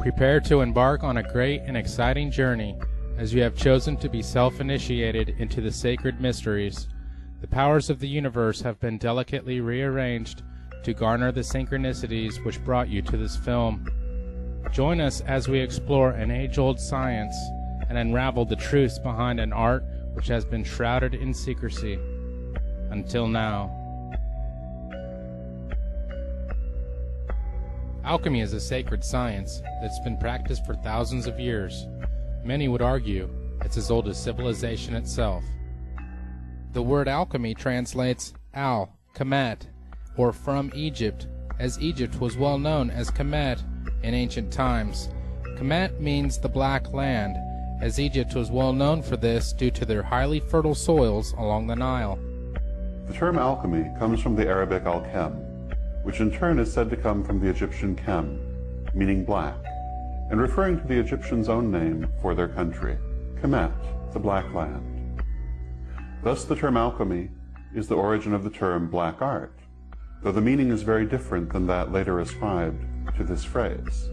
Prepare to embark on a great and exciting journey, as you have chosen to be self-initiated into the sacred mysteries. The powers of the universe have been delicately rearranged to garner the synchronicities which brought you to this film. Join us as we explore an age-old science and unravel the truths behind an art which has been shrouded in secrecy until now. Alchemy is a sacred science that's been practiced for thousands of years. Many would argue it's as old as civilization itself. The word alchemy translates al, Kemet, or from Egypt, as Egypt was well known as Kemet in ancient times. Kemet means the Black Land, as Egypt was well known for this due to their highly fertile soils along the Nile. The term alchemy comes from the Arabic al-Chem, which in turn is said to come from the Egyptian Chem, meaning black, and referring to the Egyptians' own name for their country, Kemet, the Black Land. Thus the term alchemy is the origin of the term black art, though the meaning is very different than that later ascribed to this phrase.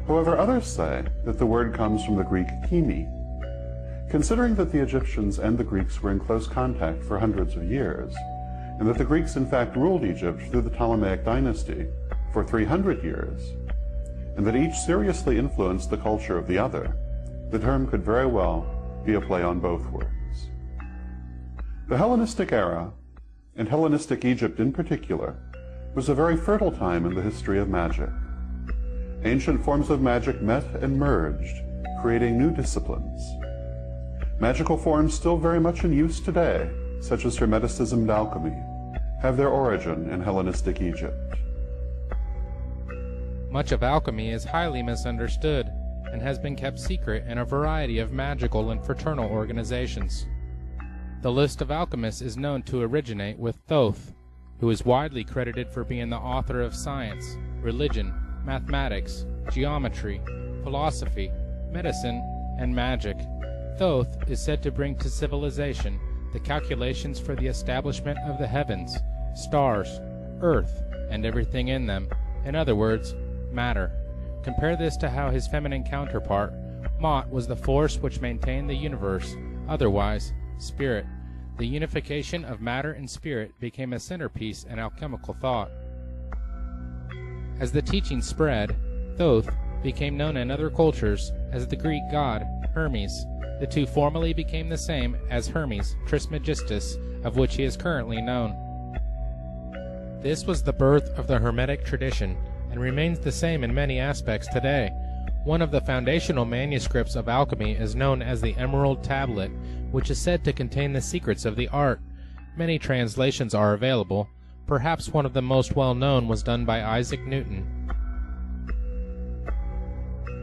However, others say that the word comes from the Greek chemi. Considering that the Egyptians and the Greeks were in close contact for hundreds of years, and that the Greeks in fact ruled Egypt through the Ptolemaic dynasty for 300 years, and that each seriously influenced the culture of the other, the term could very well be a play on both words. The Hellenistic era, and Hellenistic Egypt in particular, was a very fertile time in the history of magic. Ancient forms of magic met and merged, creating new disciplines. Magical forms still very much in use today, such as Hermeticism and alchemy, have their origin in Hellenistic Egypt. Much of alchemy is highly misunderstood and has been kept secret in a variety of magical and fraternal organizations. The list of alchemists is known to originate with Thoth, who is widely credited for being the author of science, religion, mathematics, geometry, philosophy, medicine, and magic. Thoth is said to bring to civilization the calculations for the establishment of the heavens, stars, earth, and everything in them. In other words, matter. Compare this to how his feminine counterpart, Mot, was the force which maintained the universe, otherwise, spirit. The unification of matter and spirit became a centerpiece in alchemical thought. As the teaching spread, Thoth became known in other cultures as the Greek god Hermes. The two formally became the same as Hermes Trismegistus, of which he is currently known. This was the birth of the Hermetic tradition, and remains the same in many aspects today. One of the foundational manuscripts of alchemy is known as the Emerald Tablet, which is said to contain the secrets of the art. Many translations are available. Perhaps one of the most well-known was done by Isaac Newton.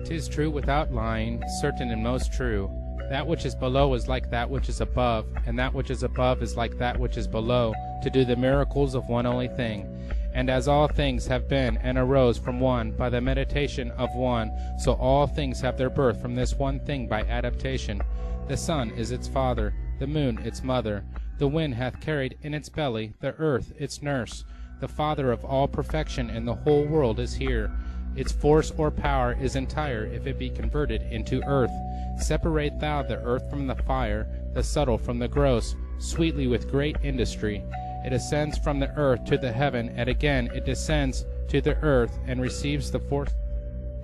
"'Tis true without lying, certain and most true. That which is below is like that which is above, and that which is above is like that which is below, to do the miracles of one only thing. And as all things have been and arose from one by the meditation of one, so all things have their birth from this one thing by adaptation. The sun is its father, the moon its mother. The wind hath carried in its belly, the earth its nurse. The father of all perfection in the whole world is here. Its force or power is entire if it be converted into earth. Separate thou the earth from the fire, the subtle from the gross, sweetly with great industry. It ascends from the earth to the heaven, and again it descends to the earth, and receives the four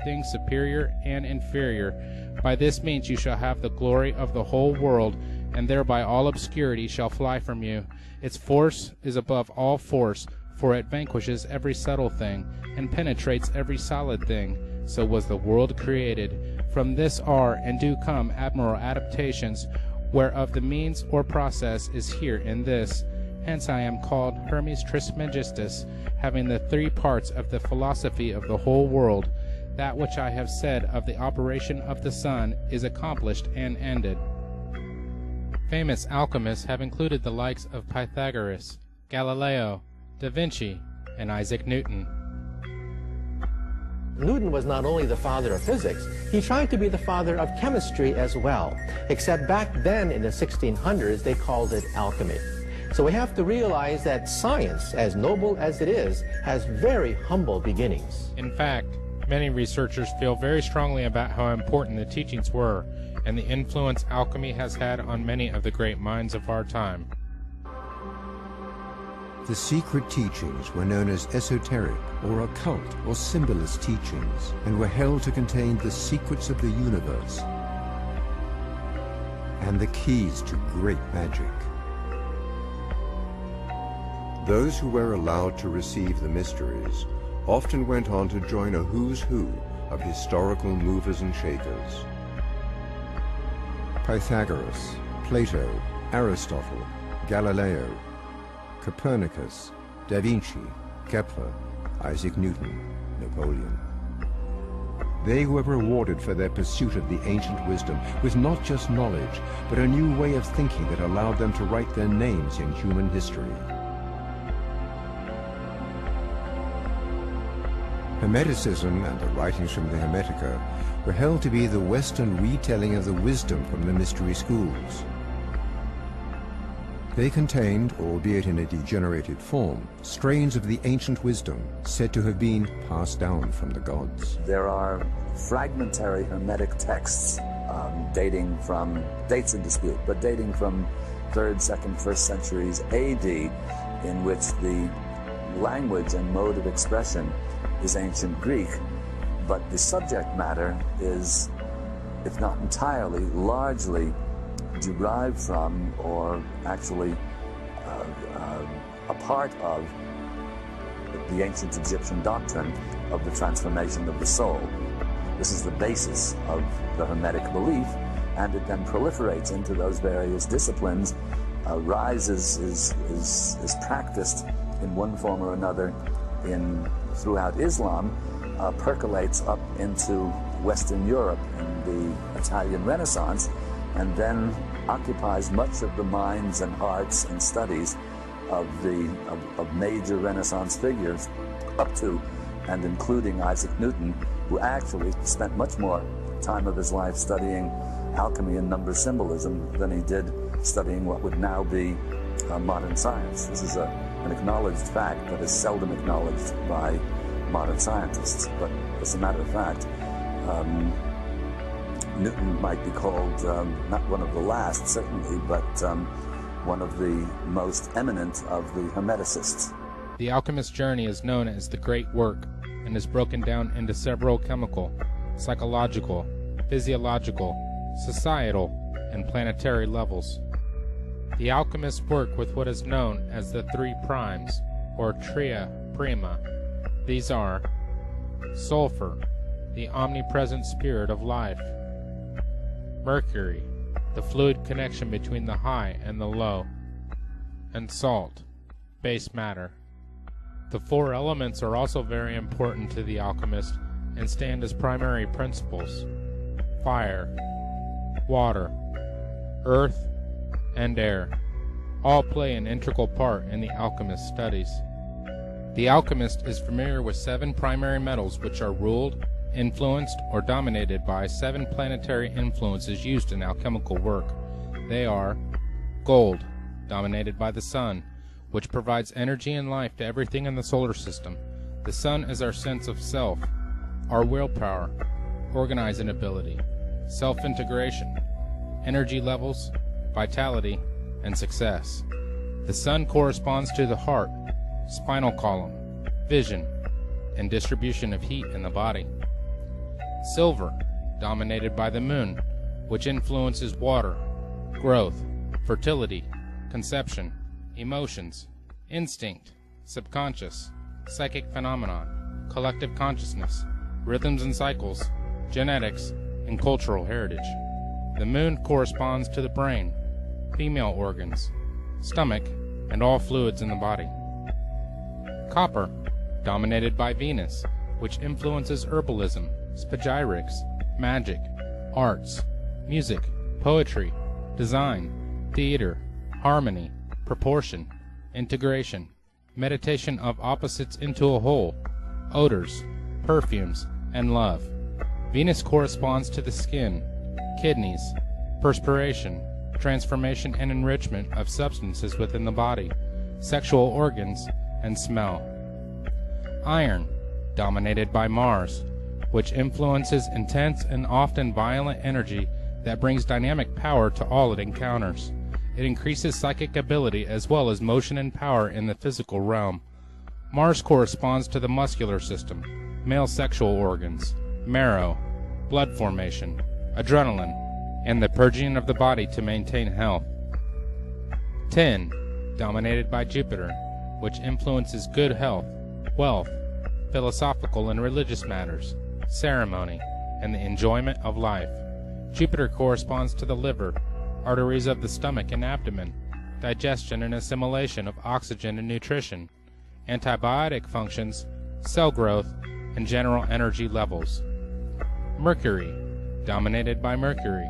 things superior and inferior. By this means you shall have the glory of the whole world, and thereby all obscurity shall fly from you. Its force is above all force, for it vanquishes every subtle thing, and penetrates every solid thing. So was the world created. From this are and do come admirable adaptations, whereof the means or process is here in this. Hence I am called Hermes Trismegistus, having the three parts of the philosophy of the whole world. That which I have said of the operation of the sun is accomplished and ended. Famous alchemists have included the likes of Pythagoras, Galileo, Da Vinci, and Isaac Newton. Newton was not only the father of physics, he tried to be the father of chemistry as well. Except back then in the 1600s, they called it alchemy. So we have to realize that science, as noble as it is, has very humble beginnings. In fact, many researchers feel very strongly about how important the teachings were and the influence alchemy has had on many of the great minds of our time. The secret teachings were known as esoteric or occult or symbolist teachings and were held to contain the secrets of the universe and the keys to great magic. Those who were allowed to receive the mysteries often went on to join a who's who of historical movers and shakers. Pythagoras, Plato, Aristotle, Galileo, Copernicus, Da Vinci, Kepler, Isaac Newton, Napoleon. They were rewarded for their pursuit of the ancient wisdom with not just knowledge, but a new way of thinking that allowed them to write their names in human history. Hermeticism and the writings from the Hermetica were held to be the Western retelling of the wisdom from the mystery schools. They contained, albeit in a degenerated form, strains of the ancient wisdom said to have been passed down from the gods. There are fragmentary Hermetic texts dating from, dates in dispute, but dating from 3rd, 2nd, 1st centuries AD, in which the language and mode of expression is ancient Greek, but the subject matter is, if not entirely, largely derived from, or actually a part of, the ancient Egyptian doctrine of the transformation of the soul. This is the basis of the Hermetic belief, and it then proliferates into those various disciplines, is practiced in one form or another throughout Islam, percolates up into Western Europe in the Italian Renaissance, and then occupies much of the minds and hearts and studies of major Renaissance figures, up to and including Isaac Newton, who actually spent much more time of his life studying alchemy and number symbolism than he did studying what would now be modern science. This is an acknowledged fact that is seldom acknowledged by modern scientists. But as a matter of fact, Newton might be called not one of the last, certainly, but one of the most eminent of the Hermeticists. The alchemist's journey is known as the Great Work and is broken down into several chemical, psychological, physiological, societal, and planetary levels. The alchemists work with what is known as the three primes, or tria prima. These are sulfur, the omnipresent spirit of life; mercury, the fluid connection between the high and the low; and salt, base matter. The four elements are also very important to the alchemist and stand as primary principles: fire, water, earth, and air. All play an integral part in the alchemist's studies. The alchemist is familiar with 7 primary metals which are ruled, influenced, or dominated by 7 planetary influences used in alchemical work. They are gold, dominated by the sun, which provides energy and life to everything in the solar system. The sun is our sense of self, our willpower, organizing ability, self-integration, energy levels, vitality, and success. The sun corresponds to the heart, spinal column, vision, and distribution of heat in the body. Silver, dominated by the moon, which influences water, growth, fertility, conception, emotions, instinct, subconscious, psychic phenomenon, collective consciousness, rhythms and cycles, genetics, and cultural heritage. The moon corresponds to the brain, female organs, stomach, and all fluids in the body. Copper, dominated by Venus, which influences herbalism, spagyrics, magic, arts, music, poetry, design, theater, harmony, proportion, integration, meditation of opposites into a whole, odors, perfumes, and love. Venus corresponds to the skin, kidneys, perspiration, transformation and enrichment of substances within the body, sexual organs, and smell. Iron, dominated by Mars, which influences intense and often violent energy that brings dynamic power to all it encounters. It increases psychic ability as well as motion and power in the physical realm. Mars corresponds to the muscular system, male sexual organs, marrow, blood formation, adrenaline, and the purging of the body to maintain health. Tin, dominated by Jupiter, which influences good health, wealth, philosophical and religious matters, ceremony, and the enjoyment of life. Jupiter corresponds to the liver, arteries of the stomach and abdomen, digestion and assimilation of oxygen and nutrition, antibiotic functions, cell growth, and general energy levels. Mercury, dominated by Mercury,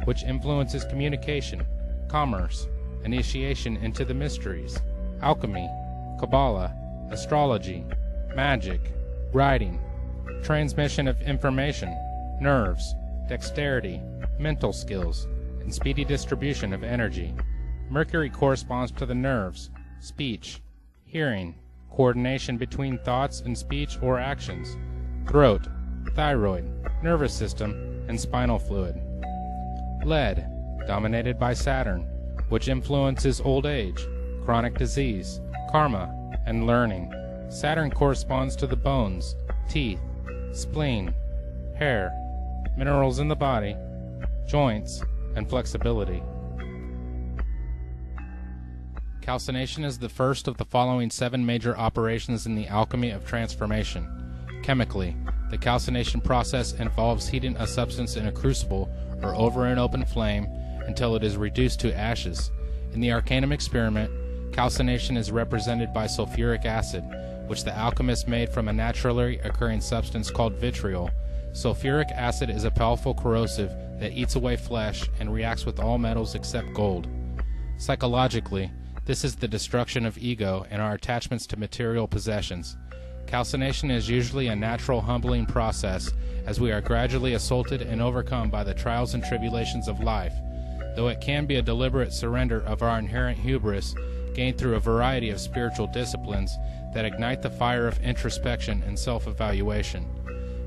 which influences communication, commerce, initiation into the mysteries, alchemy, Kabbalah, astrology, magic, writing, transmission of information, nerves, dexterity, mental skills, and speedy distribution of energy. Mercury corresponds to the nerves, speech, hearing, coordination between thoughts and speech or actions, throat, thyroid, nervous system, and spinal fluid. Lead, dominated by Saturn, which influences old age, chronic disease, karma, and learning. Saturn corresponds to the bones, teeth, spleen, hair, minerals in the body, joints, and flexibility. Calcination is the first of the following 7 major operations in the alchemy of transformation. Chemically, the calcination process involves heating a substance in a crucible or over an open flame until it is reduced to ashes. In the Arcanum experiment, calcination is represented by sulfuric acid, which the alchemist made from a naturally occurring substance called vitriol. Sulfuric acid is a powerful corrosive that eats away flesh and reacts with all metals except gold. Psychologically, this is the destruction of ego and our attachments to material possessions. Calcination is usually a natural humbling process as we are gradually assaulted and overcome by the trials and tribulations of life, though it can be a deliberate surrender of our inherent hubris gained through a variety of spiritual disciplines that ignite the fire of introspection and self-evaluation.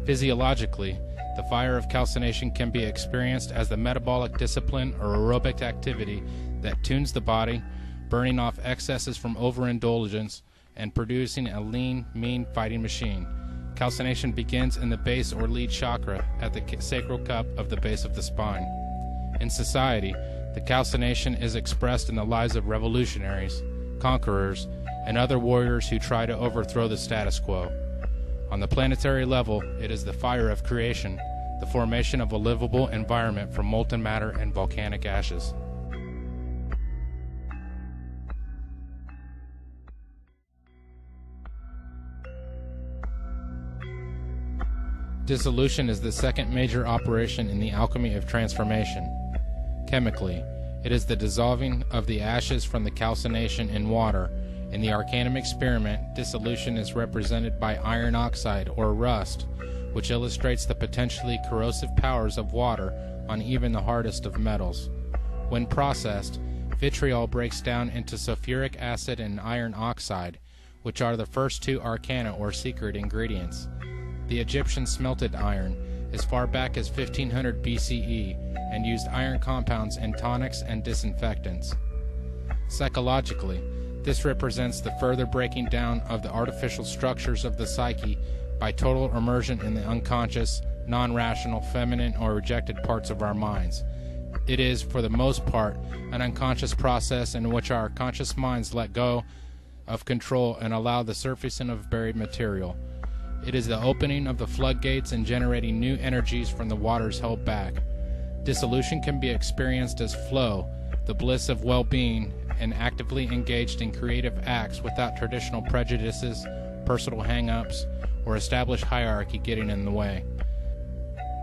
Physiologically, the fire of calcination can be experienced as the metabolic discipline or aerobic activity that tunes the body, burning off excesses from overindulgence and producing a lean, mean fighting machine. Calcination begins in the base or lead chakra at the sacral cup of the base of the spine. In society, the calcination is expressed in the lives of revolutionaries, conquerors, and other warriors who try to overthrow the status quo. On the planetary level, it is the fire of creation, the formation of a livable environment from molten matter and volcanic ashes. Dissolution is the second major operation in the alchemy of transformation. Chemically, it is the dissolving of the ashes from the calcination in water. In the Arcanum experiment, dissolution is represented by iron oxide or rust, which illustrates the potentially corrosive powers of water on even the hardest of metals. When processed, vitriol breaks down into sulfuric acid and iron oxide, which are the first 2 arcana or secret ingredients. The Egyptians smelted iron as far back as 1500 BCE and used iron compounds in tonics and disinfectants. Psychologically, this represents the further breaking down of the artificial structures of the psyche by total immersion in the unconscious, non-rational, feminine, or rejected parts of our minds. It is, for the most part, an unconscious process in which our conscious minds let go of control and allow the surfacing of buried material. It is the opening of the floodgates and generating new energies from the waters held back. Dissolution can be experienced as flow, the bliss of well-being, and actively engaged in creative acts without traditional prejudices, personal hang-ups, or established hierarchy getting in the way.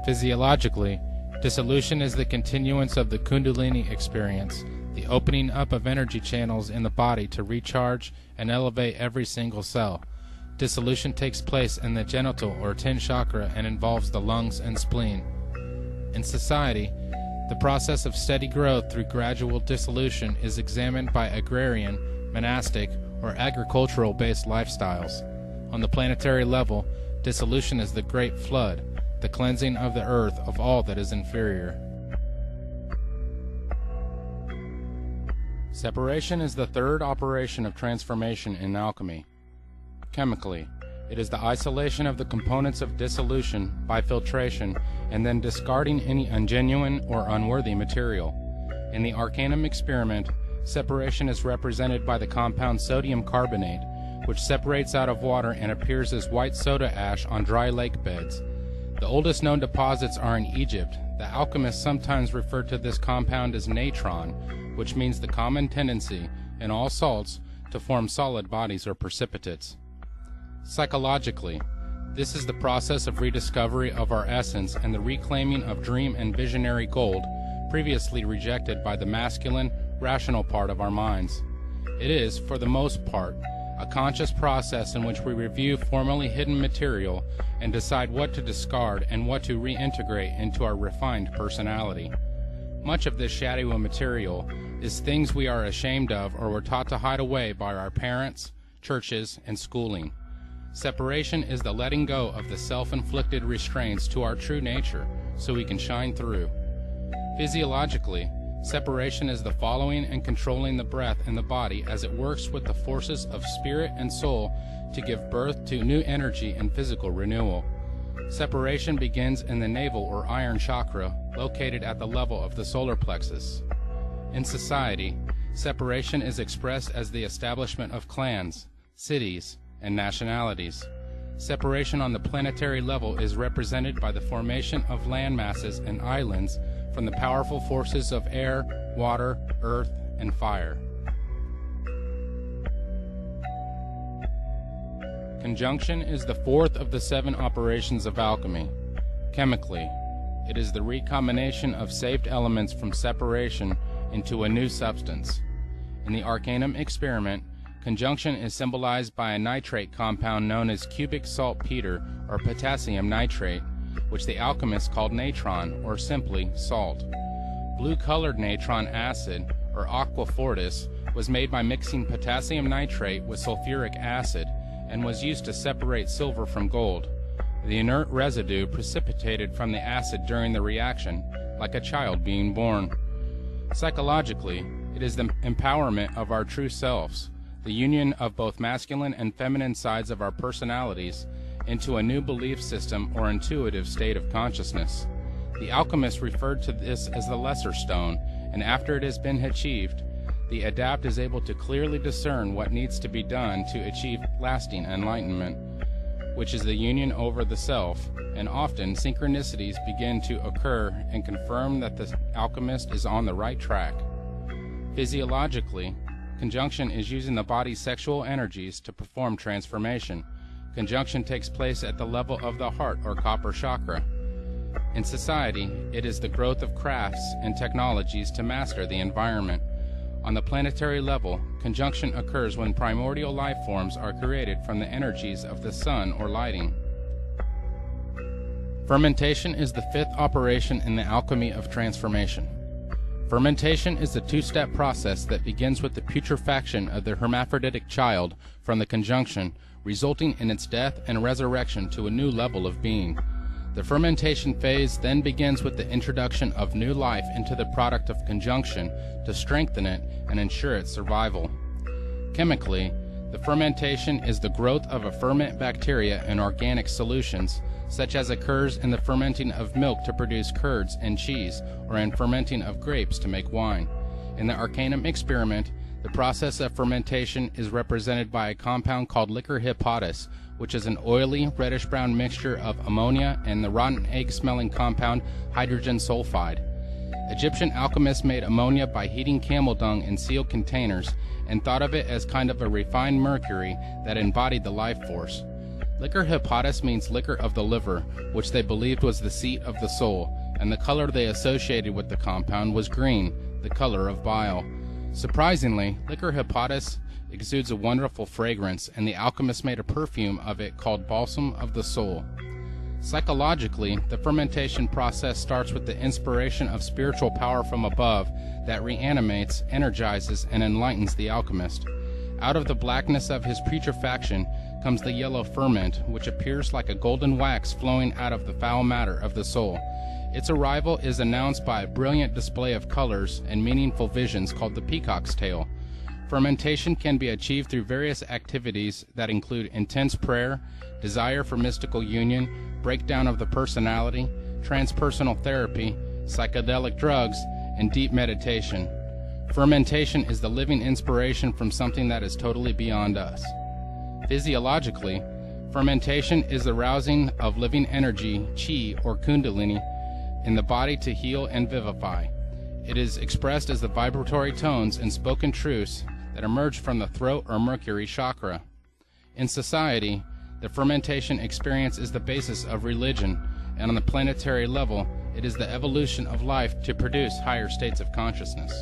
Physiologically, dissolution is the continuance of the Kundalini experience, the opening up of energy channels in the body to recharge and elevate every single cell. Dissolution takes place in the genital or 10 chakra and involves the lungs and spleen. In society, the process of steady growth through gradual dissolution is examined by agrarian, monastic, or agricultural-based lifestyles. On the planetary level, dissolution is the great flood, the cleansing of the earth of all that is inferior. Separation is the third operation of transformation in alchemy. Chemically, it is the isolation of the components of dissolution by filtration and then discarding any ungenuine or unworthy material. In the Arcanum experiment, separation is represented by the compound sodium carbonate, which separates out of water and appears as white soda ash on dry lake beds. The oldest known deposits are in Egypt. The alchemists sometimes refer to this compound as natron, which means the common tendency in all salts to form solid bodies or precipitates. Psychologically, this is the process of rediscovery of our essence and the reclaiming of dream and visionary gold previously rejected by the masculine, rational part of our minds. It is, for the most part, a conscious process in which we review formerly hidden material and decide what to discard and what to reintegrate into our refined personality. Much of this shadowy material is things we are ashamed of or were taught to hide away by our parents, churches, and schooling. Separation is the letting go of the self-inflicted restraints to our true nature so we can shine through. Physiologically, separation is the following and controlling the breath in the body as it works with the forces of spirit and soul to give birth to new energy and physical renewal. Separation begins in the navel or iron chakra, located at the level of the solar plexus. In society, separation is expressed as the establishment of clans, cities, and nationalities. Separation on the planetary level is represented by the formation of land masses and islands from the powerful forces of air, water, earth, and fire. Conjunction is the fourth of the 7 operations of alchemy. Chemically, it is the recombination of saved elements from separation into a new substance. In the Arcanum experiment, conjunction is symbolized by a nitrate compound known as cubic saltpeter or potassium nitrate, which the alchemists called natron, or simply salt. Blue-colored natron acid, or aqua fortis, was made by mixing potassium nitrate with sulfuric acid and was used to separate silver from gold. The inert residue precipitated from the acid during the reaction, like a child being born. Psychologically, it is the empowerment of our true selves, the union of both masculine and feminine sides of our personalities into a new belief system or intuitive state of consciousness. The alchemists referred to this as the lesser stone, and after it has been achieved, the adept is able to clearly discern what needs to be done to achieve lasting enlightenment, which is the union over the self, and often synchronicities begin to occur and confirm that the alchemist is on the right track. Physiologically, conjunction is using the body's sexual energies to perform transformation. Conjunction takes place at the level of the heart or copper chakra. In society, it is the growth of crafts and technologies to master the environment. On the planetary level, conjunction occurs when primordial life forms are created from the energies of the sun or lighting. Fermentation is the 5th operation in the alchemy of transformation. Fermentation is the 2-step process that begins with the putrefaction of the hermaphroditic child from the conjunction, resulting in its death and resurrection to a new level of being. The fermentation phase then begins with the introduction of new life into the product of conjunction to strengthen it and ensure its survival. Chemically, the fermentation is the growth of a ferment bacteria in organic solutions, such as occurs in the fermenting of milk to produce curds and cheese, or in fermenting of grapes to make wine. In the Arcanum experiment, the process of fermentation is represented by a compound called liquor hepatis, which is an oily, reddish-brown mixture of ammonia and the rotten egg-smelling compound hydrogen sulfide. Egyptian alchemists made ammonia by heating camel dung in sealed containers and thought of it as kind of a refined mercury that embodied the life force. Liquor hepatis means liquor of the liver, which they believed was the seat of the soul, and the color they associated with the compound was green, the color of bile. Surprisingly, liquor hepatis exudes a wonderful fragrance, and the alchemists made a perfume of it called balsam of the soul. Psychologically, the fermentation process starts with the inspiration of spiritual power from above that reanimates, energizes, and enlightens the alchemist. Out of the blackness of his putrefaction comes the yellow ferment, which appears like a golden wax flowing out of the foul matter of the soul. Its arrival is announced by a brilliant display of colors and meaningful visions called the peacock's tail. Fermentation can be achieved through various activities that include intense prayer, desire for mystical union, breakdown of the personality, transpersonal therapy, psychedelic drugs, and deep meditation. Fermentation is the living inspiration from something that is totally beyond us. Physiologically, fermentation is the rousing of living energy, chi or kundalini, in the body to heal and vivify. It is expressed as the vibratory tones and spoken truths that emerge from the throat or Mercury chakra. In society, the fermentation experience is the basis of religion, and on the planetary level, it is the evolution of life to produce higher states of consciousness.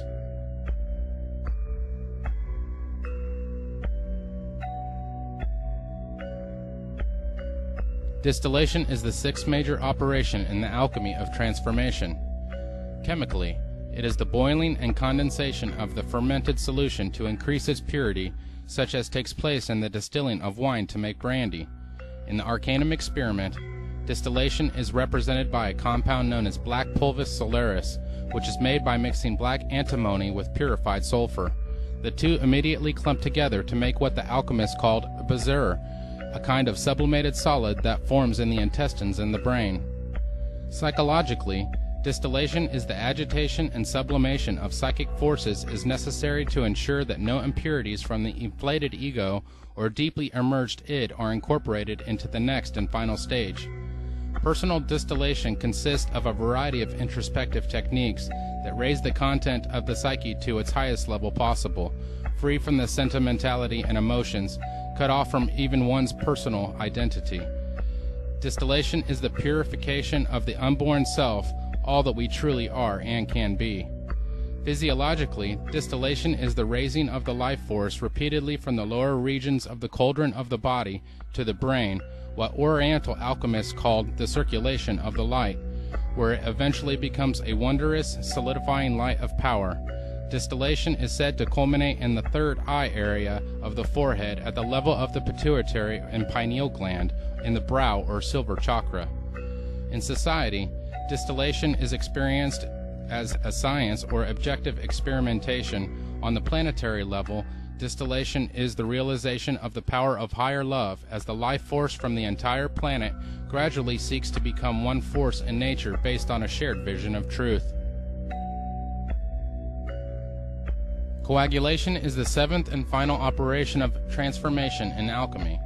Distillation is the sixth major operation in the alchemy of transformation. Chemically, it is the boiling and condensation of the fermented solution to increase its purity, such as takes place in the distilling of wine to make brandy. In the Arcanum experiment, distillation is represented by a compound known as black pulvis solaris, which is made by mixing black antimony with purified sulfur. The two immediately clump together to make what the alchemists called a bezoar, a kind of sublimated solid that forms in the intestines and the brain. Psychologically, distillation is the agitation and sublimation of psychic forces is necessary to ensure that no impurities from the inflated ego or deeply emerged id are incorporated into the next and final stage. Personal distillation consists of a variety of introspective techniques that raise the content of the psyche to its highest level possible, free from the sentimentality and emotions, cut off from even one's personal identity. Distillation is the purification of the unborn self, all that we truly are and can be. Physiologically, distillation is the raising of the life force repeatedly from the lower regions of the cauldron of the body to the brain, what Oriental alchemists called the circulation of the light, where it eventually becomes a wondrous, solidifying light of power. Distillation is said to culminate in the third eye area of the forehead at the level of the pituitary and pineal gland in the brow or silver chakra. In society, distillation is experienced as a science or objective experimentation. On the planetary level, distillation is the realization of the power of higher love as the life force from the entire planet gradually seeks to become one force in nature based on a shared vision of truth. Coagulation is the seventh and final operation of transformation in alchemy.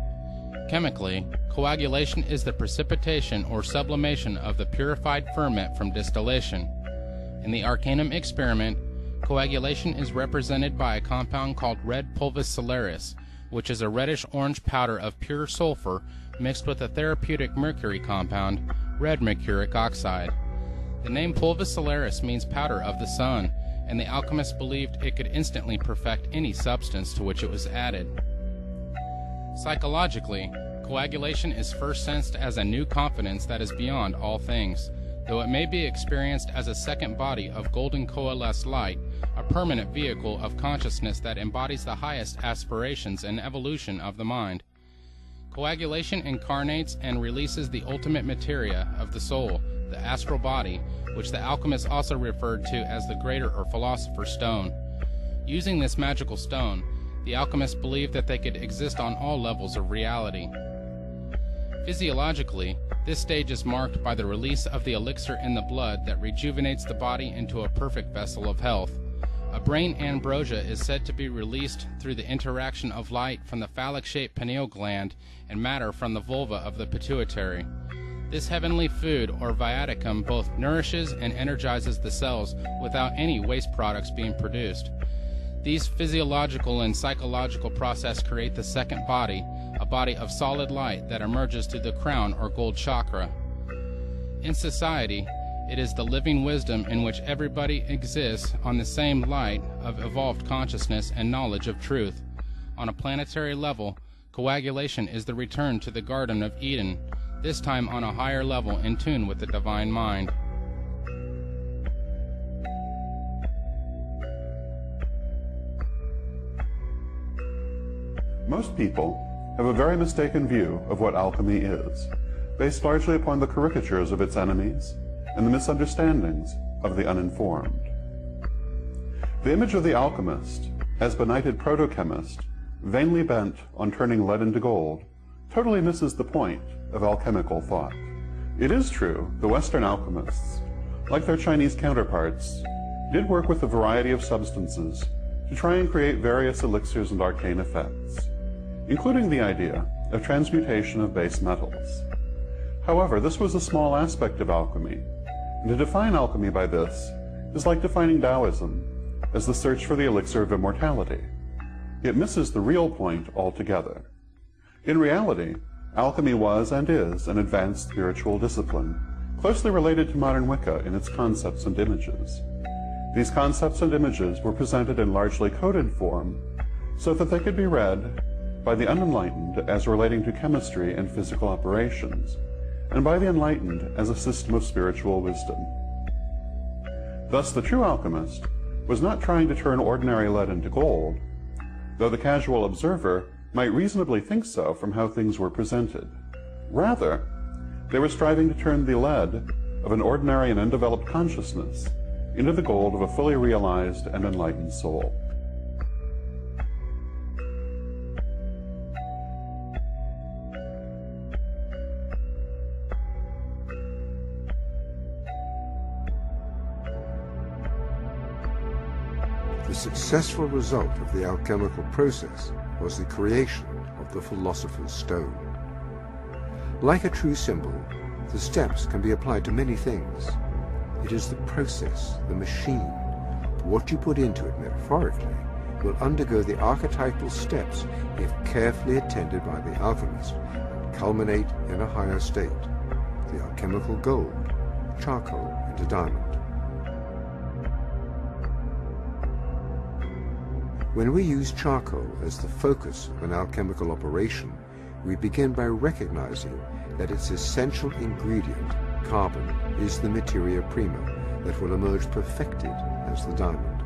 Chemically, coagulation is the precipitation or sublimation of the purified ferment from distillation. In the Arcanum experiment, coagulation is represented by a compound called red pulvis solaris, which is a reddish-orange powder of pure sulfur mixed with a therapeutic mercury compound, red mercuric oxide. The name pulvis solaris means powder of the sun, and the alchemists believed it could instantly perfect any substance to which it was added. Psychologically, coagulation is first sensed as a new confidence that is beyond all things, though it may be experienced as a second body of golden coalesced light, a permanent vehicle of consciousness that embodies the highest aspirations and evolution of the mind. Coagulation incarnates and releases the ultimate materia of the soul, the astral body, which the alchemists also referred to as the greater or philosopher's stone. Using this magical stone, the alchemists believed that they could exist on all levels of reality. Physiologically, this stage is marked by the release of the elixir in the blood that rejuvenates the body into a perfect vessel of health. A brain ambrosia is said to be released through the interaction of light from the phallic-shaped pineal gland and matter from the vulva of the pituitary. This heavenly food, or viaticum, both nourishes and energizes the cells without any waste products being produced. These physiological and psychological processes create the second body, a body of solid light that emerges to the crown or gold chakra. In society, it is the living wisdom in which everybody exists on the same light of evolved consciousness and knowledge of truth. On a planetary level, coagulation is the return to the Garden of Eden, this time on a higher level in tune with the divine mind. Most people have a very mistaken view of what alchemy is, based largely upon the caricatures of its enemies and the misunderstandings of the uninformed. The image of the alchemist, as benighted proto-chemist, vainly bent on turning lead into gold, totally misses the point of alchemical thought. It is true the Western alchemists, like their Chinese counterparts, did work with a variety of substances to try and create various elixirs and arcane effects, including the idea of transmutation of base metals. However, this was a small aspect of alchemy, and to define alchemy by this is like defining Taoism as the search for the elixir of immortality. It misses the real point altogether. In reality, alchemy was and is an advanced spiritual discipline, closely related to modern Wicca in its concepts and images. These concepts and images were presented in largely coded form so that they could be read by the unenlightened as relating to chemistry and physical operations, and by the enlightened as a system of spiritual wisdom. Thus, the true alchemist was not trying to turn ordinary lead into gold, though the casual observer might reasonably think so from how things were presented. Rather, they were striving to turn the lead of an ordinary and undeveloped consciousness into the gold of a fully realized and enlightened soul. The successful result of the alchemical process was the creation of the Philosopher's Stone. Like a true symbol, the steps can be applied to many things. It is the process, the machine. What you put into it metaphorically will undergo the archetypal steps if carefully attended by the alchemist and culminate in a higher state, the alchemical gold, charcoal into diamond. When we use charcoal as the focus of an alchemical operation, we begin by recognizing that its essential ingredient, carbon, is the materia prima that will emerge perfected as the diamond.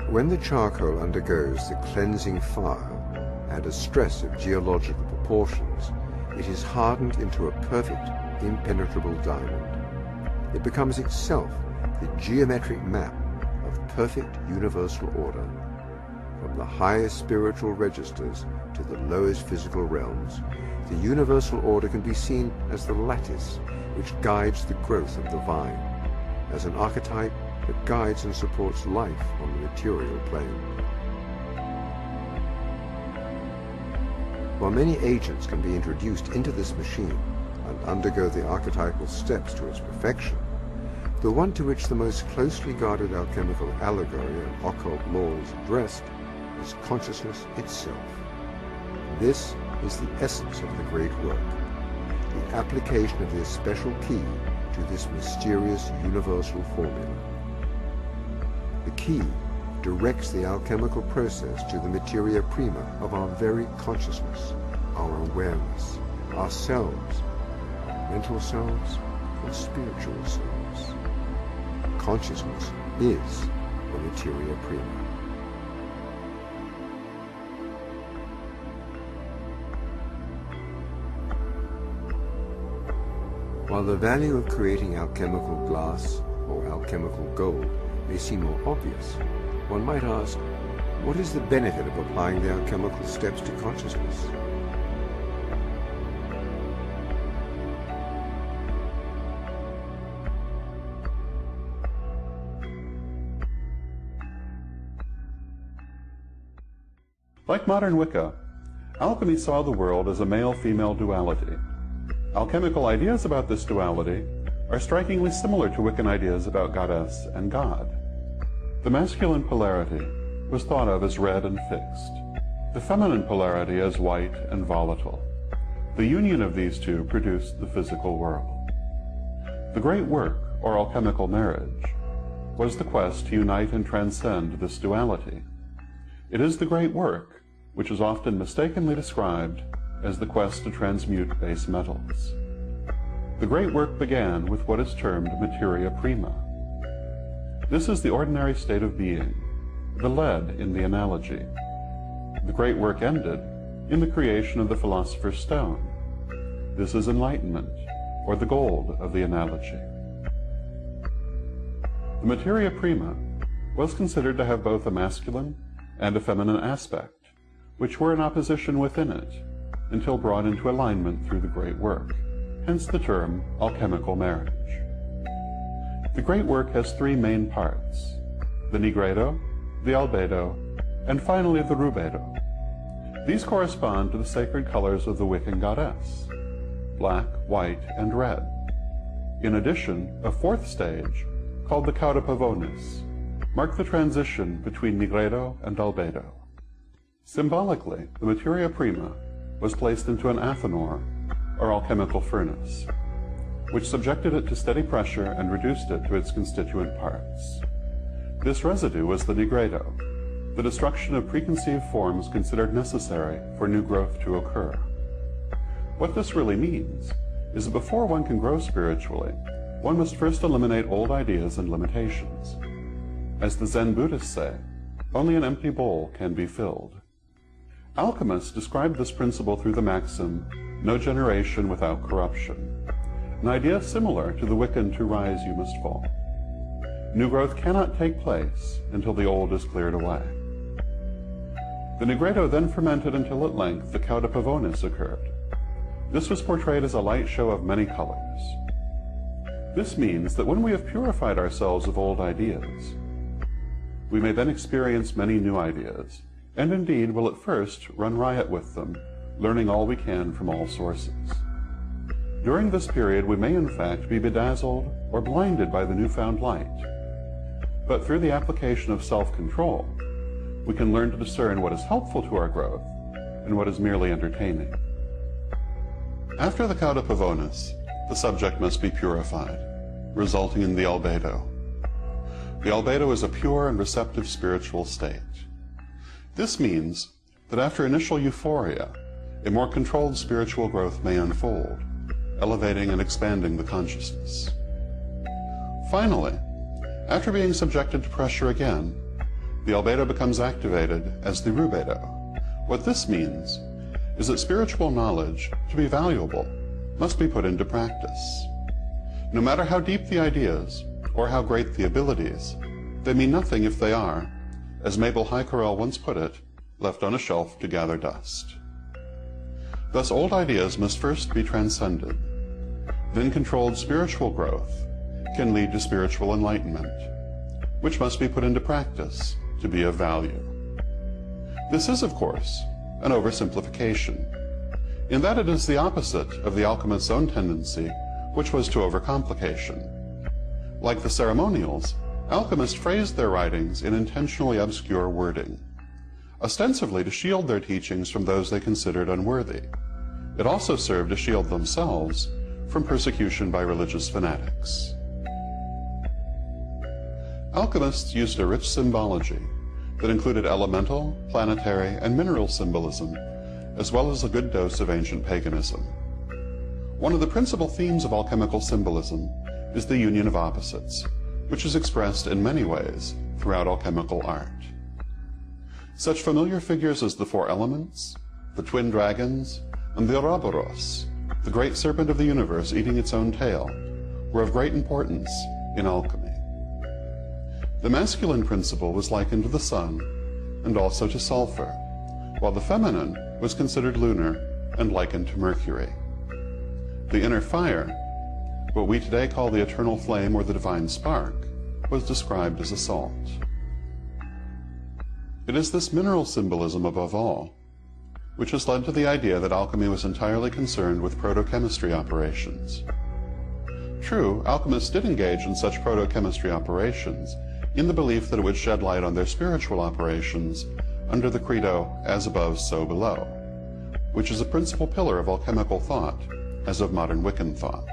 When the charcoal undergoes the cleansing fire and a stress of geological proportions, it is hardened into a perfect, impenetrable diamond. It becomes itself the geometric map of perfect universal order. From the highest spiritual registers to the lowest physical realms, the universal order can be seen as the lattice which guides the growth of the vine, as an archetype that guides and supports life on the material plane. While many agents can be introduced into this machine and undergo the archetypal steps to its perfection, the one to which the most closely guarded alchemical allegory and occult law is addressed is consciousness itself. This is the essence of the great work, the application of this special key to this mysterious universal formula. The key directs the alchemical process to the materia prima of our very consciousness, our awareness, ourselves, our mental selves, and spiritual selves. Consciousness is the materia prima. While the value of creating alchemical glass or alchemical gold may seem more obvious, one might ask, what is the benefit of applying the alchemical steps to consciousness? Like modern Wicca, Alchemy saw the world as a male-female duality. Alchemical ideas about this duality are strikingly similar to Wiccan ideas about goddess and god. The masculine polarity was thought of as red and fixed, the feminine polarity as white and volatile. The union of these two produced the physical world. The great work, or alchemical marriage, was the quest to unite and transcend this duality. It is the great work which is often mistakenly described as the quest to transmute base metals. The great work began with what is termed materia prima. This is the ordinary state of being, the lead in the analogy. The great work ended in the creation of the philosopher's stone. This is enlightenment, or the gold of the analogy. The materia prima was considered to have both a masculine and a feminine aspect, which were in opposition within it, until brought into alignment through the great work, hence the term alchemical marriage. The great work has three main parts: the nigredo, the albedo, and finally the rubedo. These correspond to the sacred colors of the Wiccan goddess: black, white, and red. In addition, a fourth stage, called the cauda pavonis, marked the transition between nigredo and albedo. Symbolically, the materia prima was placed into an athanor, or alchemical furnace, which subjected it to steady pressure and reduced it to its constituent parts. This residue was the nigredo, the destruction of preconceived forms considered necessary for new growth to occur. What this really means is that before one can grow spiritually, one must first eliminate old ideas and limitations. As the Zen Buddhists say, only an empty bowl can be filled. Alchemists described this principle through the maxim, "No generation without corruption," an idea similar to the Wiccan "to rise you must fall." New growth cannot take place until the old is cleared away. The nigredo then fermented until at length the cauda pavonis occurred. This was portrayed as a light show of many colors. This means that when we have purified ourselves of old ideas, we may then experience many new ideas, and indeed will at first run riot with them, learning all we can from all sources. During this period, we may in fact be bedazzled or blinded by the newfound light, but through the application of self-control, we can learn to discern what is helpful to our growth and what is merely entertaining. After the cauda pavonis, the subject must be purified, resulting in the albedo. The albedo is a pure and receptive spiritual state. This means that after initial euphoria, a more controlled spiritual growth may unfold, elevating and expanding the consciousness. Finally, after being subjected to pressure again, the albedo becomes activated as the rubedo. What this means is that spiritual knowledge, to be valuable, must be put into practice. No matter how deep the ideas, or how great the abilities, they mean nothing if they are, as Mabel Heikerel once put it, left on a shelf to gather dust. Thus old ideas must first be transcended. Then controlled spiritual growth can lead to spiritual enlightenment, which must be put into practice to be of value. This is, of course, an oversimplification, in that it is the opposite of the alchemist's own tendency, which was to overcomplication. Like the ceremonials, alchemists phrased their writings in intentionally obscure wording, ostensibly to shield their teachings from those they considered unworthy. It also served to shield themselves from persecution by religious fanatics. Alchemists used a rich symbology that included elemental, planetary, and mineral symbolism, as well as a good dose of ancient paganism. One of the principal themes of alchemical symbolism is the union of opposites, which is expressed in many ways throughout alchemical art. Such familiar figures as the four elements, the twin dragons, and the Ouroboros, the great serpent of the universe eating its own tail, were of great importance in alchemy. The masculine principle was likened to the sun and also to sulfur, while the feminine was considered lunar and likened to Mercury. The inner fire, what we today call the eternal flame or the divine spark, was described as a salt. It is this mineral symbolism above all which has led to the idea that alchemy was entirely concerned with protochemistry operations. True, alchemists did engage in such protochemistry operations in the belief that it would shed light on their spiritual operations under the credo, as above, so below, which is a principal pillar of alchemical thought, as of modern Wiccan thought.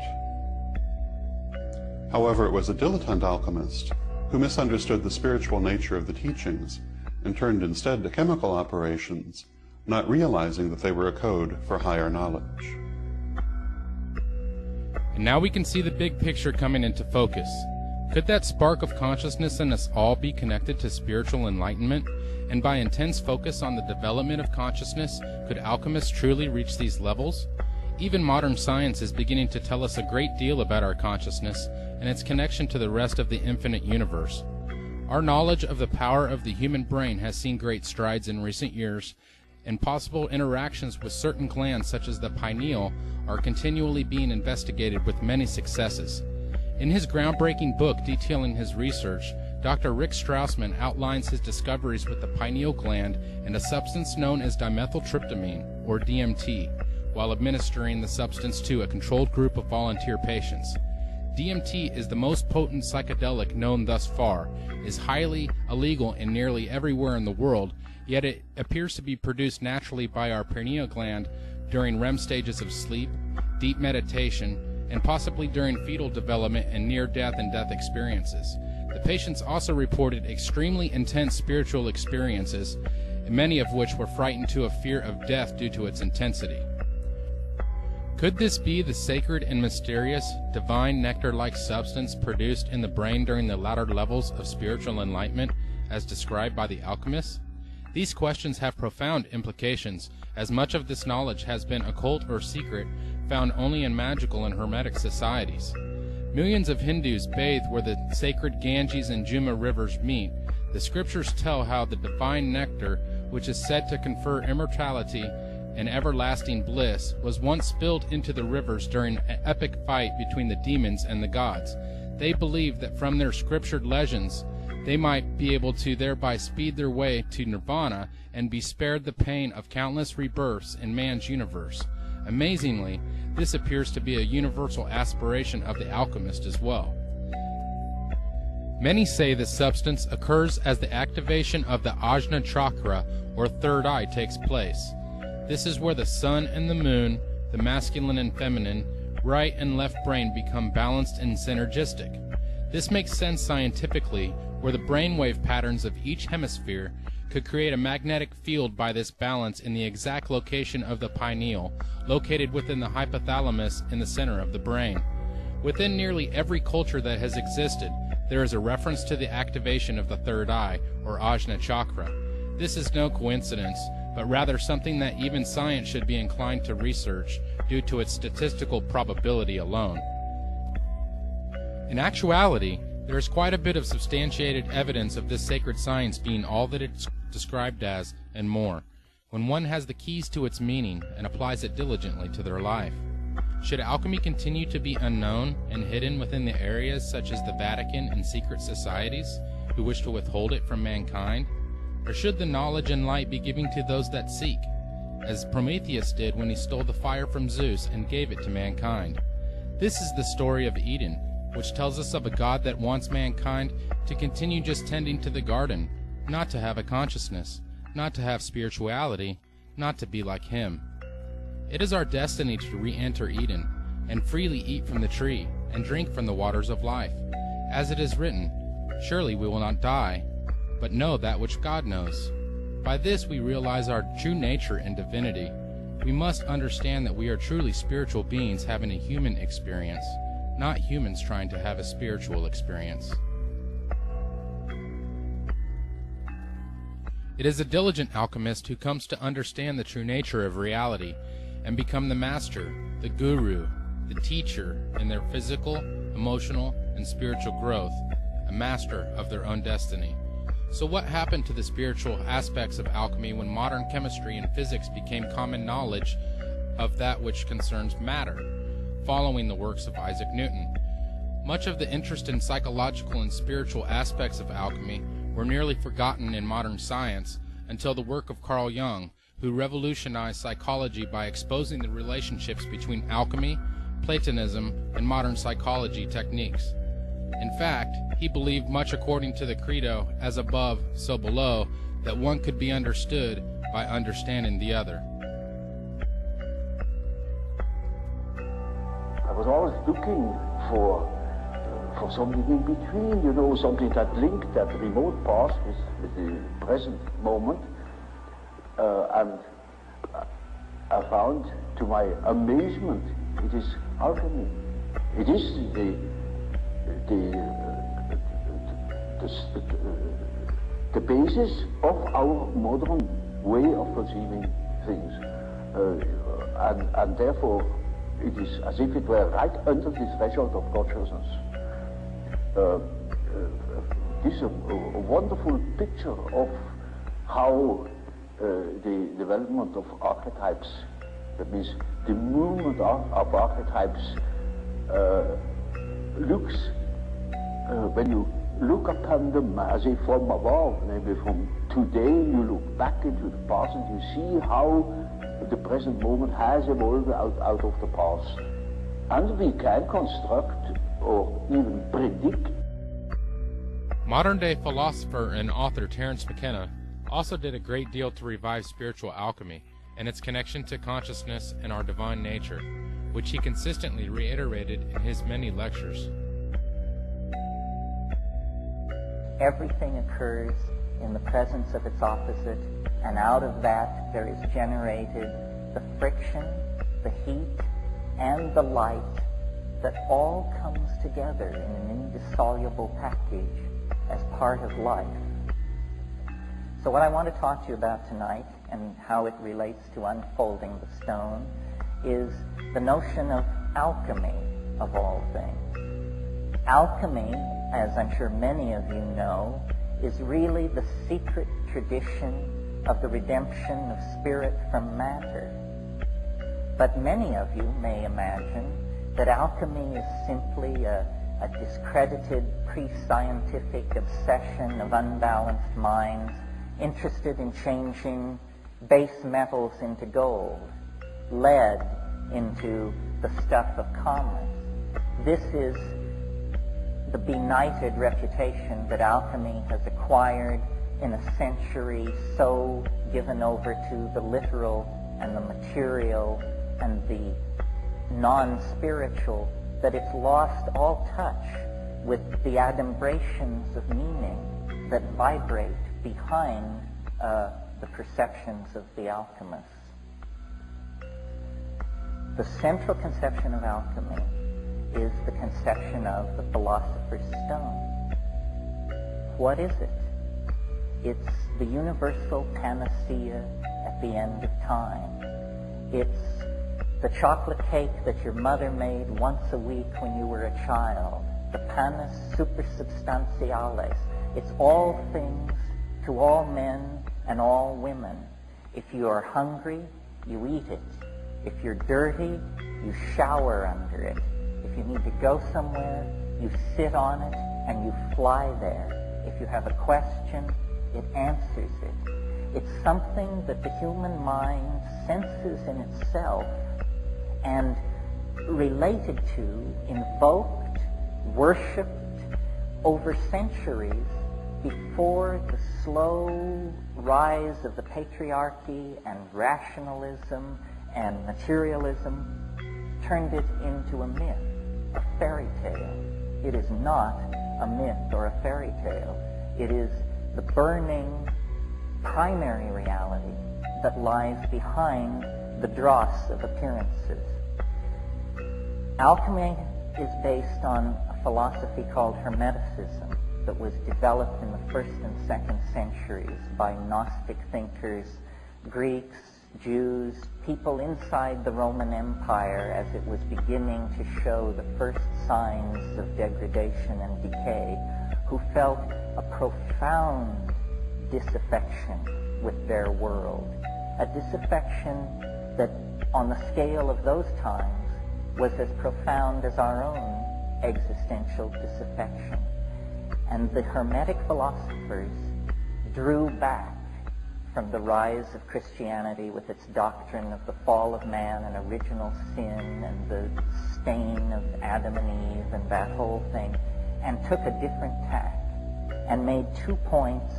However, it was a dilettante alchemist who misunderstood the spiritual nature of the teachings and turned instead to chemical operations, not realizing that they were a code for higher knowledge. And now we can see the big picture coming into focus. Could that spark of consciousness in us all be connected to spiritual enlightenment? And by intense focus on the development of consciousness, could alchemists truly reach these levels? Even modern science is beginning to tell us a great deal about our consciousness and its connection to the rest of the infinite universe. Our knowledge of the power of the human brain has seen great strides in recent years, and possible interactions with certain glands such as the pineal are continually being investigated with many successes. In his groundbreaking book detailing his research, Dr. Rick Strassman outlines his discoveries with the pineal gland and a substance known as dimethyltryptamine, or DMT, while administering the substance to a controlled group of volunteer patients. DMT is the most potent psychedelic known thus far, is highly illegal in nearly everywhere in the world, yet it appears to be produced naturally by our pineal gland during REM stages of sleep, deep meditation, and possibly during fetal development and near-death and death experiences. The patients also reported extremely intense spiritual experiences, many of which were frightened to a fear of death due to its intensity. Could this be the sacred and mysterious, divine nectar-like substance produced in the brain during the latter levels of spiritual enlightenment, as described by the alchemists? These questions have profound implications, as much of this knowledge has been occult or secret, found only in magical and hermetic societies. Millions of Hindus bathe where the sacred Ganges and Juma rivers meet. The scriptures tell how the divine nectar, which is said to confer immortality and everlasting bliss, was once spilled into the rivers during an epic fight between the demons and the gods. They believed that from their scriptured legends, they might be able to thereby speed their way to nirvana and be spared the pain of countless rebirths in man's universe. Amazingly, this appears to be a universal aspiration of the alchemist as well. Many say this substance occurs as the activation of the Ajna chakra, or third eye, takes place. This is where the sun and the moon, the masculine and feminine, right and left brain become balanced and synergistic. This makes sense scientifically, where the brainwave patterns of each hemisphere could create a magnetic field by this balance in the exact location of the pineal, located within the hypothalamus in the center of the brain. Within nearly every culture that has existed, there is a reference to the activation of the third eye, or Ajna chakra. This is no coincidence, but rather something that even science should be inclined to research due to its statistical probability alone. In actuality, there is quite a bit of substantiated evidence of this sacred science being all that it's described as, and more, when one has the keys to its meaning and applies it diligently to their life. Should alchemy continue to be unknown and hidden within the areas such as the Vatican and secret societies who wish to withhold it from mankind? Or should the knowledge and light be given to those that seek, as Prometheus did when he stole the fire from Zeus and gave it to mankind? This is the story of Eden, which tells us of a God that wants mankind to continue just tending to the garden, not to have a consciousness, not to have spirituality, not to be like him. It is our destiny to re-enter Eden, and freely eat from the tree, and drink from the waters of life. As it is written, surely we will not die, but know that which God knows. By this we realize our true nature and divinity. We must understand that we are truly spiritual beings having a human experience, not humans trying to have a spiritual experience. It is a diligent alchemist who comes to understand the true nature of reality and become the master, the guru, the teacher in their physical, emotional, and spiritual growth, a master of their own destiny. So what happened to the spiritual aspects of alchemy when modern chemistry and physics became common knowledge of that which concerns matter, following the works of Isaac Newton? Much of the interest in psychological and spiritual aspects of alchemy were nearly forgotten in modern science until the work of Carl Jung, who revolutionized psychology by exposing the relationships between alchemy, Platonism, and modern psychology techniques. In fact, he believed much according to the credo, as above, so below, that one could be understood by understanding the other. I was always looking for something in between, you know, something that linked that remote past with the present moment. And I found, to my amazement, it is alchemy. It is the basis of our modern way of perceiving things. And therefore, it is as if it were right under the threshold of consciousness. This is a wonderful picture of how the development of archetypes, that means the movement of archetypes, looks when you look upon them as if from above, maybe from today you look back into the past and you see how the present moment has evolved out of the past. And we can construct or even predict. Modern-day philosopher and author Terence McKenna also did a great deal to revive spiritual alchemy and its connection to consciousness and our divine nature, which he consistently reiterated in his many lectures. Everything occurs in the presence of its opposite, and out of that there is generated the friction, the heat, and the light that all comes together in an indissoluble package as part of life. So what I want to talk to you about tonight, and how it relates to unfolding the stone, is the notion of alchemy, of all things. Alchemy, as I'm sure many of you know, is really the secret tradition of the redemption of spirit from matter. But many of you may imagine that alchemy is simply a discredited pre-scientific obsession of unbalanced minds interested in changing base metals into gold, lead into the stuff of commerce. This is the benighted reputation that alchemy has acquired in a century so given over to the literal and the material and the non-spiritual that it's lost all touch with the adumbrations of meaning that vibrate behind the perceptions of the alchemists. The central conception of alchemy is the conception of the philosopher's stone. What is it? It's the universal panacea at the end of time. It's the chocolate cake that your mother made once a week when you were a child, the panis supersubstantialis. It's all things to all men and all women. If you are hungry, you eat it. If you're dirty, you shower under it. If you need to go somewhere, you sit on it and you fly there. If you have a question, it answers it. It's something that the human mind senses in itself and related to, invoked, worshipped over centuries before the slow rise of the patriarchy and rationalism and materialism turned it into a myth, a fairy tale. It is not a myth or a fairy tale. It is the burning primary reality that lies behind the dross of appearances. Alchemy is based on a philosophy called Hermeticism that was developed in the 1st and 2nd centuries by Gnostic thinkers, Greeks, Jews, people inside the Roman Empire as it was beginning to show the first signs of degradation and decay, who felt a profound disaffection with their world, a disaffection that on the scale of those times was as profound as our own existential disaffection. And the Hermetic philosophers drew back from the rise of Christianity with its doctrine of the fall of man and original sin and the stain of Adam and Eve and that whole thing, and took a different tack and made 2 points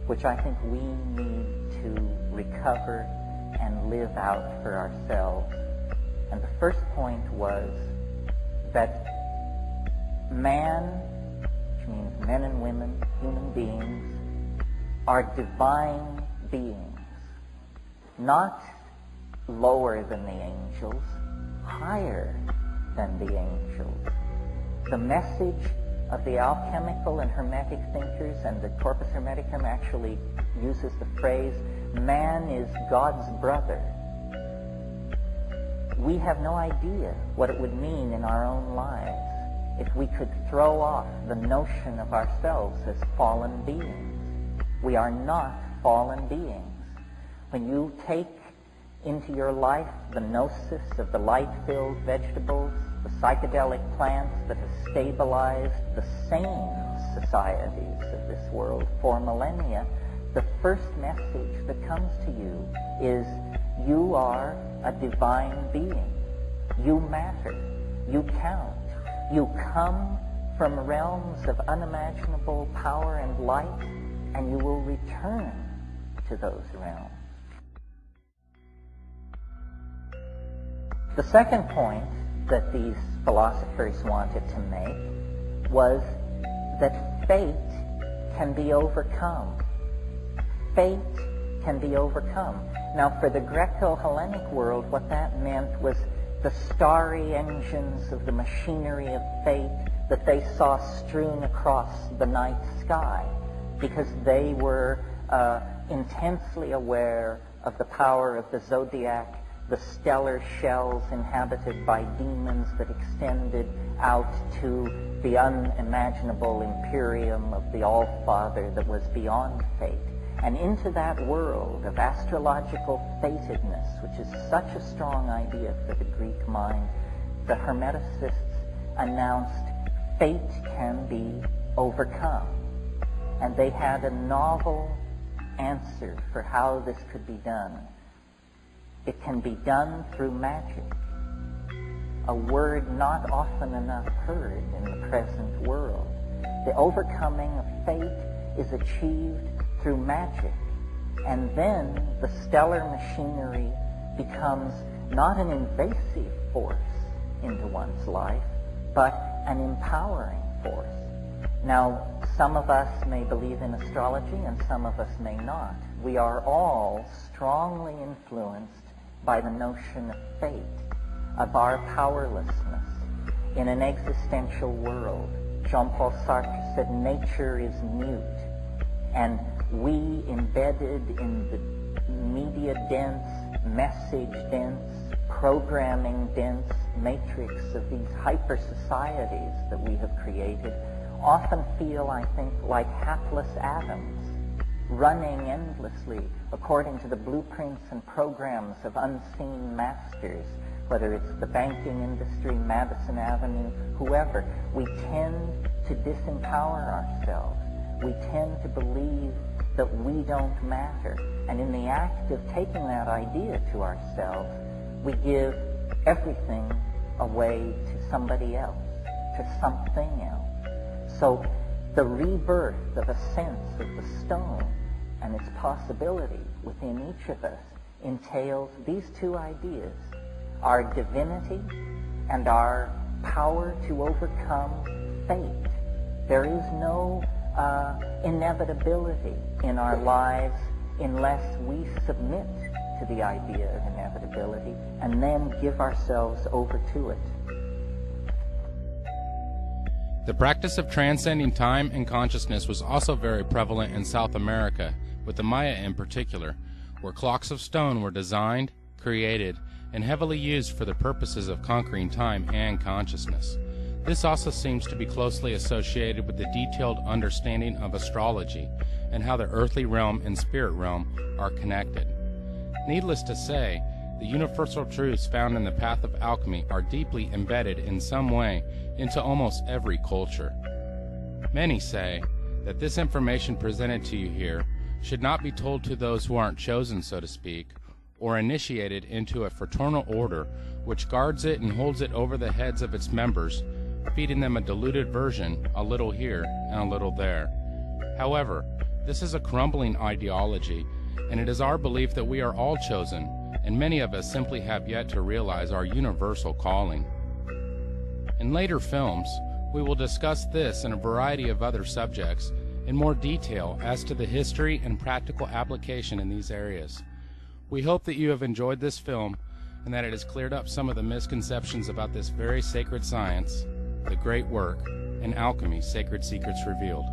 which I think we need to recover and live out for ourselves. And the first point was that man, which means men and women, human beings, are divine beings, not lower than the angels, higher than the angels. The message of the alchemical and hermetic thinkers, and the Corpus Hermeticum actually uses the phrase, man is God's brother. We have no idea what it would mean in our own lives if we could throw off the notion of ourselves as fallen beings. We are not fallen beings. When you take into your life the gnosis of the light-filled vegetables, the psychedelic plants that have stabilized the sane societies of this world for millennia, the first message that comes to you is you are a divine being. You matter. You count. You come from realms of unimaginable power and light, and you will return to those realms. The second point that these philosophers wanted to make was that fate can be overcome. Fate can be overcome. Now, for the Greco-Hellenic world, what that meant was the starry engines of the machinery of fate that they saw strewn across the night sky, because they were intensely aware of the power of the zodiac, the stellar shells inhabited by demons that extended out to the unimaginable imperium of the All-Father that was beyond fate. And into that world of astrological fatedness, which is such a strong idea for the Greek mind, the Hermeticists announced fate can be overcome. And they had a novel answer for how this could be done. It can be done through magic, a word not often enough heard in the present world. The overcoming of fate is achieved through magic, and then the stellar machinery becomes not an invasive force into one's life, but an empowering force. Now, some of us may believe in astrology and some of us may not. We are all strongly influenced by the notion of fate, of our powerlessness in an existential world. Jean-Paul Sartre said nature is mute, and we, embedded in the media-dense, message-dense, programming-dense matrix of these hyper-societies that we have created, often feel, I think, like hapless atoms, running endlessly according to the blueprints and programs of unseen masters, whether it's the banking industry, Madison Avenue, whoever. We tend to disempower ourselves. We tend to believe that we don't matter. And in the act of taking that idea to ourselves, we give everything away to somebody else, to something else. So the rebirth of a sense of the stone and its possibility within each of us entails these two ideas: our divinity and our power to overcome fate. There is no inevitability in our lives unless we submit to the idea of inevitability and then give ourselves over to it. The practice of transcending time and consciousness was also very prevalent in South America, with the Maya in particular, where clocks of stone were designed, created, and heavily used for the purposes of conquering time and consciousness. This also seems to be closely associated with the detailed understanding of astrology and how the earthly realm and spirit realm are connected. Needless to say, the universal truths found in the path of alchemy are deeply embedded in some way into almost every culture. Many say that this information presented to you here should not be told to those who aren't chosen, so to speak, or initiated into a fraternal order which guards it and holds it over the heads of its members, feeding them a diluted version, a little here and a little there. However, this is a crumbling ideology, and it is our belief that we are all chosen, and many of us simply have yet to realize our universal calling. In later films, we will discuss this and a variety of other subjects in more detail as to the history and practical application in these areas. We hope that you have enjoyed this film and that it has cleared up some of the misconceptions about this very sacred science, the great work, and alchemy, Sacred Secrets Revealed.